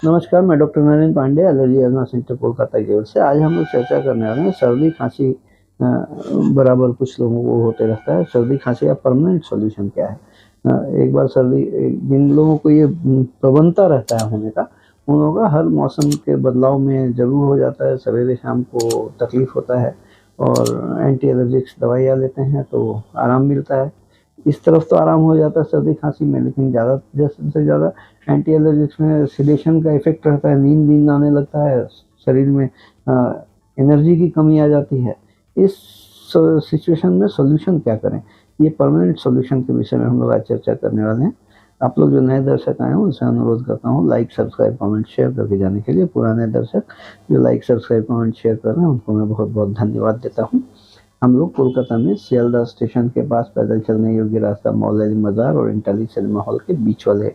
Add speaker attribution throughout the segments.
Speaker 1: नमस्कार, मैं doctor Narendra Pande, allergy asthma centre Kolkata की ओर से। आज हम लोग चर्चा करने वाले हैं सर्दी खांसी बराबर कुछ लोगों को होते रहता है। सर्दी खांसी का परमानेंट सॉल्यूशन क्या है? एक बार सर्दी जिन लोगों को ये प्रवणता रहता है होने का, उन लोगों का हर मौसम के बदलाव में ज़रूर हो जाता है। सवेरे शाम को तकलीफ़ होता है और एंटी एलर्जिक्स दवाइयाँ लेते हैं तो आराम मिलता है। इस तरफ तो आराम हो जाता है सर्दी खांसी में, लेकिन ज़्यादा से ज़्यादा एंटी एलर्जिक्स में सेडेशन का इफेक्ट रहता है, नींद आने लगता है, शरीर में एनर्जी की कमी आ जाती है। इस सिचुएशन में सॉल्यूशन क्या करें, ये परमानेंट सॉल्यूशन के विषय में हम लोग आज चर्चा करने वाले हैं। आप लोग जो नए दर्शक आए हैं उनसे अनुरोध करता हूँ लाइक सब्सक्राइब कमेंट शेयर करके जाने के लिए। पुराने दर्शक जो लाइक सब्सक्राइब कमेंट शेयर कर रहे हैं उनको मैं बहुत बहुत धन्यवाद देता हूँ। हम लोग कोलकाता में सियालदह स्टेशन के पास पैदल चलने योग्य रास्ता मौलाली मज़ार और इंटाली सिनेमा हॉल के बीच वाले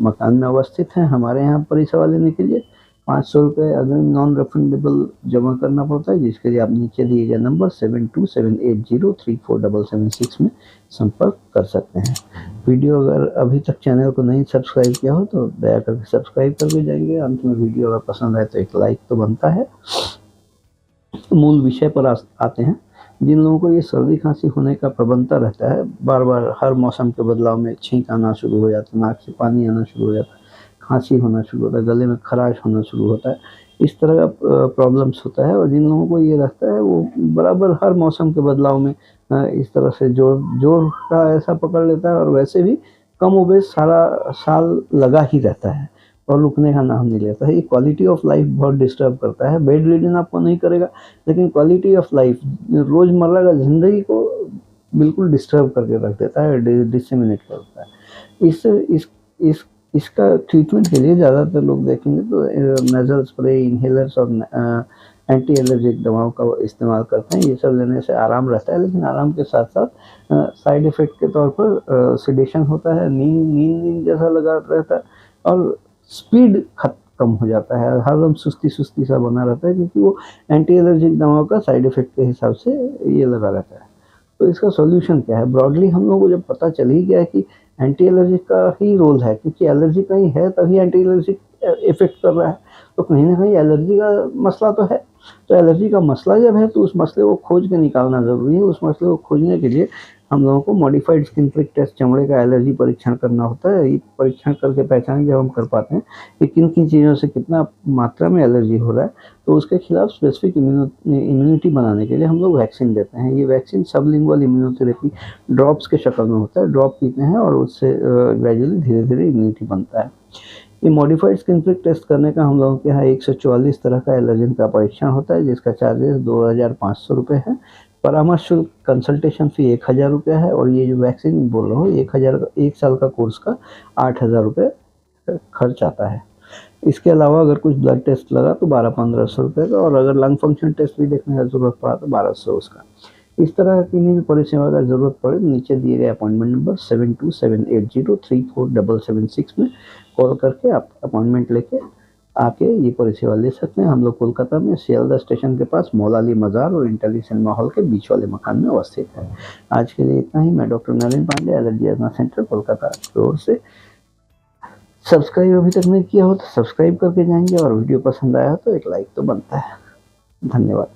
Speaker 1: मकान में अवस्थित है। हमारे यहाँ परिसेवा लेने के लिए 500 रुपये अग्रिम नॉन रिफंडेबल जमा करना पड़ता है, जिसके लिए आप नीचे दिए गए नंबर 7278034776 में संपर्क कर सकते हैं। वीडियो अगर अभी तक चैनल को नहीं सब्सक्राइब किया हो तो दया करके सब्सक्राइब करके जाएंगे। अंत में वीडियो अगर पसंद आए तो एक लाइक तो बनता है। मूल विषय पर आते हैं। जिन लोगों को ये सर्दी खांसी होने का प्रवणता रहता है, बार बार हर मौसम के बदलाव में छींक आना शुरू हो जाता है, नाक से पानी आना शुरू हो जाता है, खांसी होना शुरू होता है, गले में खराश होना शुरू होता है, इस तरह का प्रॉब्लम्स होता है। और जिन लोगों को ये रहता है वो बराबर हर मौसम के बदलाव में इस तरह से जोर का ऐसा पकड़ लेता है और वैसे भी कम ओबेश सारा साल लगा ही रहता है और रुकने का नाम नहीं लेता है। ये क्वालिटी ऑफ लाइफ बहुत डिस्टर्ब करता है। बेड रिडन आपको नहीं करेगा, लेकिन क्वालिटी ऑफ लाइफ रोज़मर्रा का ज़िंदगी को बिल्कुल डिस्टर्ब करके रख देता है, डिसमिनेट करता है। इसका ट्रीटमेंट के लिए ज़्यादातर लोग देखेंगे तो नेज़ल स्प्रे, इन्हेलर्स और एंटी एलर्जिक दवाओं का इस्तेमाल करते हैं। ये सब लेने से आराम रहता है, लेकिन आराम के साथ साथ साइड इफ़ेक्ट के तौर पर सेडेशन होता है, नींद जैसा लगा रहता है और स्पीड कम हो जाता है। हरदम सुस्ती सा बना रहता है, क्योंकि वो एंटी एलर्जिक दवाओं का साइड इफ़ेक्ट के हिसाब से ये लगा रहता है। तो इसका सॉल्यूशन क्या है? ब्रॉडली हम लोगों को जब पता चल ही गया कि एंटी एलर्जिक का ही रोल है, क्योंकि एलर्जी कहीं है तभी एंटी एलर्जिक इफेक्ट कर रहा है, तो कहीं ना कहीं एलर्जी का मसला तो है। तो एलर्जी का मसला जब है तो उस मसले को खोज के निकालना ज़रूरी है। उस मसले को खोजने के लिए हम लोगों को मॉडिफाइड स्किन प्रिक टेस्ट, चमड़े का एलर्जी परीक्षण करना होता है। ये परीक्षण करके पहचान जब हम कर पाते हैं कि किन किन चीज़ों से कितना मात्रा में एलर्जी हो रहा है, तो उसके खिलाफ स्पेसिफिक इम्यूनिटी बनाने के लिए हम लोग वैक्सीन देते हैं। ये वैक्सीन सबलिंगुअल इम्यूनोथेरेपी ड्रॉप्स के शक्ल में होता है। ड्रॉप पीते हैं और उससे ग्रेजुअली धीरे धीरे इम्यूनिटी बनता है। ये मॉडिफाइड स्किन प्रिक टेस्ट करने का हम लोगों के यहाँ 144 तरह का एलर्जन का परीक्षण होता है, जिसका चार्जेस 2500 रुपये है। परामर्श शुल्क कंसल्टेशन फ़ी 1000 रुपये है और ये जो वैक्सीन बोल रहा हूँ 1 साल का कोर्स का 8000 रुपये खर्च आता है। इसके अलावा अगर कुछ ब्लड टेस्ट लगा तो 1200-1500 रुपये का, और अगर लंग फंक्शन टेस्ट भी देखने का ज़रूरत पड़ा तो 1200 उसका। इस तरह की किसी भी परिसेवा का ज़रूरत पड़े नीचे दिए गए अपॉइंटमेंट नंबर 7278034776 में कॉल करके आप अपॉइंटमेंट लेके आके ये परिसेवा ले सकते हैं। हम लोग कोलकाता में सियालदह स्टेशन के पास मौलाली मज़ार और इंटाली सिनेमा हॉल के बीच वाले मकान में अवस्थित है। आज के लिए इतना ही। मैं doctor Narendra Pande, allergy asthma centre Kolkata की ओर से। सब्सक्राइब अभी तक नहीं किया हो तो सब्सक्राइब करके जाएंगे, और वीडियो पसंद आया तो एक लाइक तो बनता है। धन्यवाद।